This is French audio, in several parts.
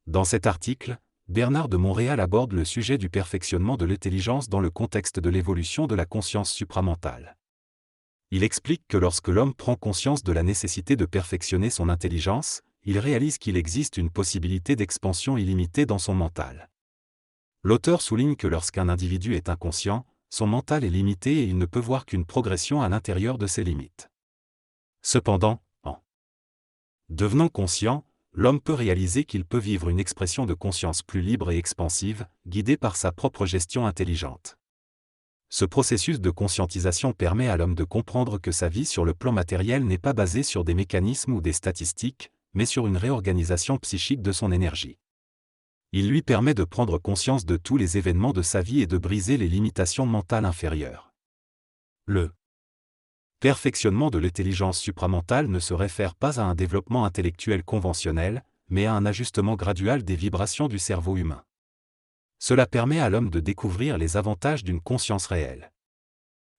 Dans cet article, Bernard de Montréal aborde le sujet du perfectionnement de l'intelligence dans le contexte de l'évolution de la conscience supramentale. Il explique que lorsque l'homme prend conscience de la nécessité de perfectionner son intelligence, il réalise qu'il existe une possibilité d'expansion illimitée dans son mental. L'auteur souligne que lorsqu'un individu est inconscient, son mental est limité et il ne peut voir qu'une progression à l'intérieur de ses limites. Cependant, en devenant conscient, l'homme peut réaliser qu'il peut vivre une expression de conscience plus libre et expansive, guidée par sa propre gestion intelligente. Ce processus de conscientisation permet à l'homme de comprendre que sa vie sur le plan matériel n'est pas basée sur des mécanismes ou des statistiques, mais sur une réorganisation psychique de son énergie. Il lui permet de prendre conscience de tous les événements de sa vie et de briser les limitations mentales inférieures. Le perfectionnement de l'intelligence supramentale ne se réfère pas à un développement intellectuel conventionnel, mais à un ajustement graduel des vibrations du cerveau humain. Cela permet à l'homme de découvrir les avantages d'une conscience réelle.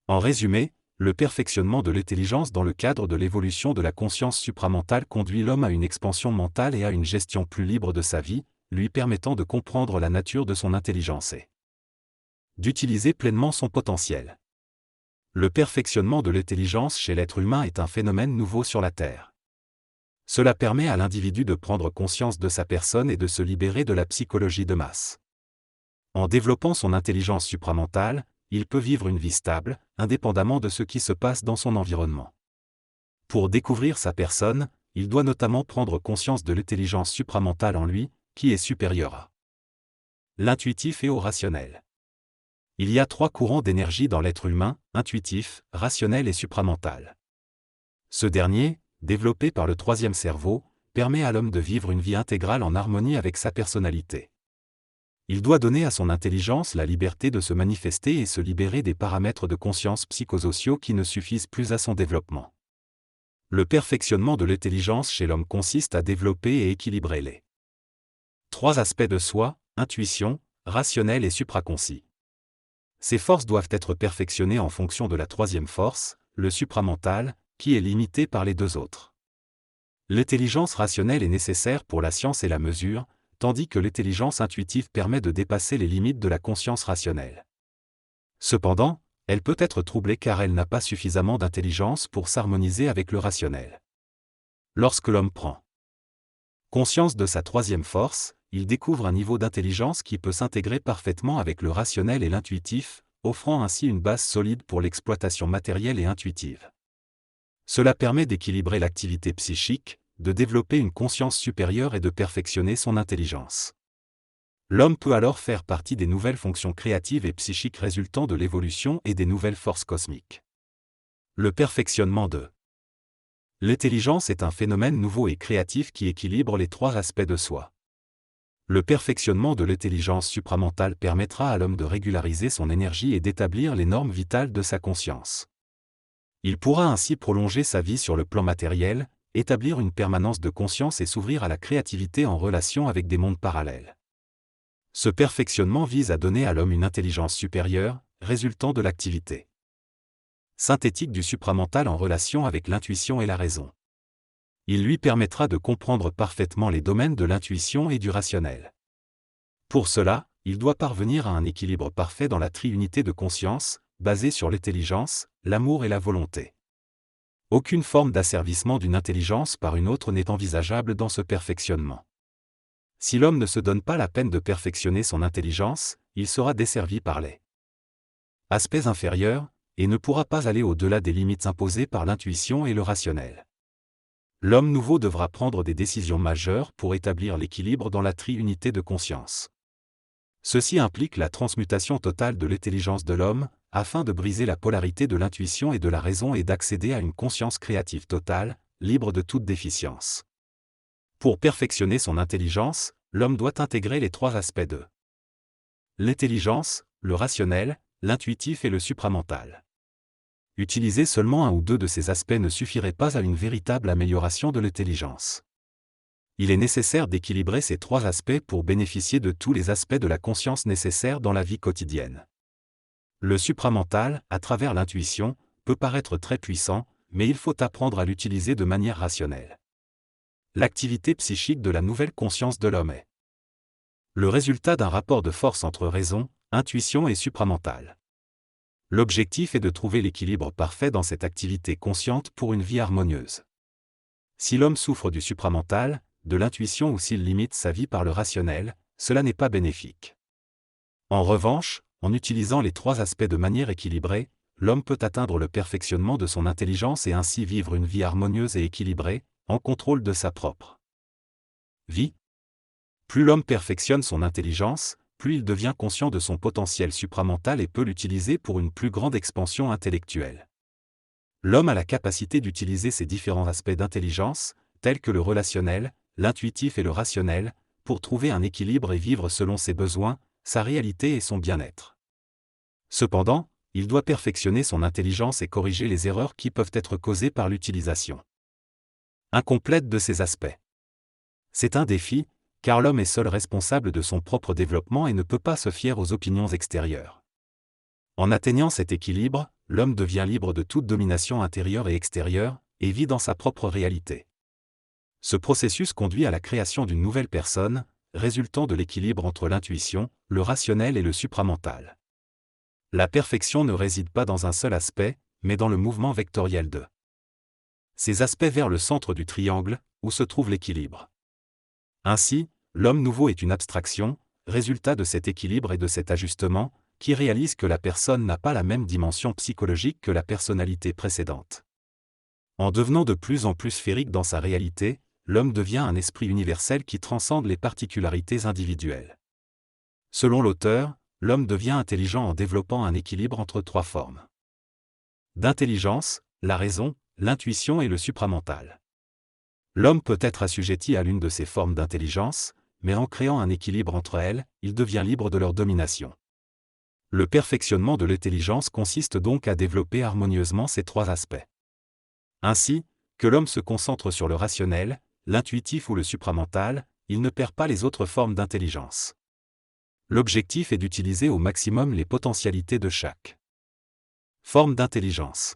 En résumé, le perfectionnement de l'intelligence dans le cadre de l'évolution de la conscience supramentale conduit l'homme à une expansion mentale et à une gestion plus libre de sa vie, lui permettant de comprendre la nature de son intelligence et d'utiliser pleinement son potentiel. Le perfectionnement de l'intelligence chez l'être humain est un phénomène nouveau sur la Terre. Cela permet à l'individu de prendre conscience de sa personne et de se libérer de la psychologie de masse. En développant son intelligence supramentale, il peut vivre une vie stable, indépendamment de ce qui se passe dans son environnement. Pour découvrir sa personne, il doit notamment prendre conscience de l'intelligence supramentale en lui, qui est supérieure à l'intuitif et au rationnel. Il y a 3 courants d'énergie dans l'être humain, intuitif, rationnel et supramental. Ce dernier, développé par le 3e cerveau, permet à l'homme de vivre une vie intégrale en harmonie avec sa personnalité. Il doit donner à son intelligence la liberté de se manifester et se libérer des paramètres de conscience psychosociaux qui ne suffisent plus à son développement. Le perfectionnement de l'intelligence chez l'homme consiste à développer et équilibrer les 3 aspects de soi, intuition, rationnel et supraconscient. Ces forces doivent être perfectionnées en fonction de la 3e force, le supramental, qui est limitée par les 2 autres. L'intelligence rationnelle est nécessaire pour la science et la mesure, tandis que l'intelligence intuitive permet de dépasser les limites de la conscience rationnelle. Cependant, elle peut être troublée car elle n'a pas suffisamment d'intelligence pour s'harmoniser avec le rationnel. Lorsque l'homme prend conscience de sa 3e force, il découvre un niveau d'intelligence qui peut s'intégrer parfaitement avec le rationnel et l'intuitif, offrant ainsi une base solide pour l'exploitation matérielle et intuitive. Cela permet d'équilibrer l'activité psychique, de développer une conscience supérieure et de perfectionner son intelligence. L'homme peut alors faire partie des nouvelles fonctions créatives et psychiques résultant de l'évolution et des nouvelles forces cosmiques. Le perfectionnement de l'intelligence est un phénomène nouveau et créatif qui équilibre les 3 aspects de soi. Le perfectionnement de l'intelligence supramentale permettra à l'homme de régulariser son énergie et d'établir les normes vitales de sa conscience. Il pourra ainsi prolonger sa vie sur le plan matériel, établir une permanence de conscience et s'ouvrir à la créativité en relation avec des mondes parallèles. Ce perfectionnement vise à donner à l'homme une intelligence supérieure, résultant de l'activité synthétique du supramental en relation avec l'intuition et la raison. Il lui permettra de comprendre parfaitement les domaines de l'intuition et du rationnel. Pour cela, il doit parvenir à un équilibre parfait dans la triunité de conscience, basée sur l'intelligence, l'amour et la volonté. Aucune forme d'asservissement d'une intelligence par une autre n'est envisageable dans ce perfectionnement. Si l'homme ne se donne pas la peine de perfectionner son intelligence, il sera desservi par les aspects inférieurs, et ne pourra pas aller au-delà des limites imposées par l'intuition et le rationnel. L'homme nouveau devra prendre des décisions majeures pour établir l'équilibre dans la triunité de conscience. Ceci implique la transmutation totale de l'intelligence de l'homme, afin de briser la polarité de l'intuition et de la raison et d'accéder à une conscience créative totale, libre de toute déficience. Pour perfectionner son intelligence, l'homme doit intégrer les 3 aspects de l'intelligence, le rationnel, l'intuitif et le supramental. Utiliser seulement un ou 2 de ces aspects ne suffirait pas à une véritable amélioration de l'intelligence. Il est nécessaire d'équilibrer ces 3 aspects pour bénéficier de tous les aspects de la conscience nécessaires dans la vie quotidienne. Le supramental, à travers l'intuition, peut paraître très puissant, mais il faut apprendre à l'utiliser de manière rationnelle. L'activité psychique de la nouvelle conscience de l'homme est Le résultat d'un rapport de force entre raison, intuition et supramental. L'objectif est de trouver l'équilibre parfait dans cette activité consciente pour une vie harmonieuse. Si l'homme souffre du supramental, de l'intuition ou s'il limite sa vie par le rationnel, cela n'est pas bénéfique. En revanche, en utilisant les trois aspects de manière équilibrée, l'homme peut atteindre le perfectionnement de son intelligence et ainsi vivre une vie harmonieuse et équilibrée, en contrôle de sa propre vie. Plus l'homme perfectionne son intelligence, plus il devient conscient de son potentiel supramental et peut l'utiliser pour une plus grande expansion intellectuelle. L'homme a la capacité d'utiliser ces différents aspects d'intelligence, tels que le relationnel, l'intuitif et le rationnel, pour trouver un équilibre et vivre selon ses besoins, sa réalité et son bien-être. Cependant, il doit perfectionner son intelligence et corriger les erreurs qui peuvent être causées par l'utilisation incomplète de ces aspects. C'est un défi, car l'homme est seul responsable de son propre développement et ne peut pas se fier aux opinions extérieures. En atteignant cet équilibre, l'homme devient libre de toute domination intérieure et extérieure, et vit dans sa propre réalité. Ce processus conduit à la création d'une nouvelle personne, résultant de l'équilibre entre l'intuition, le rationnel et le supramental. La perfection ne réside pas dans un seul aspect, mais dans le mouvement vectoriel de ces aspects vers le centre du triangle, où se trouve l'équilibre. Ainsi, l'homme nouveau est une abstraction, résultat de cet équilibre et de cet ajustement, qui réalise que la personne n'a pas la même dimension psychologique que la personnalité précédente. En devenant de plus en plus sphérique dans sa réalité, l'homme devient un esprit universel qui transcende les particularités individuelles. Selon l'auteur, l'homme devient intelligent en développant un équilibre entre trois formes d'intelligence, la raison, l'intuition et le supramental. L'homme peut être assujetti à l'une de ces formes d'intelligence, mais en créant un équilibre entre elles, il devient libre de leur domination. Le perfectionnement de l'intelligence consiste donc à développer harmonieusement ces trois aspects. Ainsi, que l'homme se concentre sur le rationnel, l'intuitif ou le supramental, il ne perd pas les autres formes d'intelligence. L'objectif est d'utiliser au maximum les potentialités de chaque forme d'intelligence.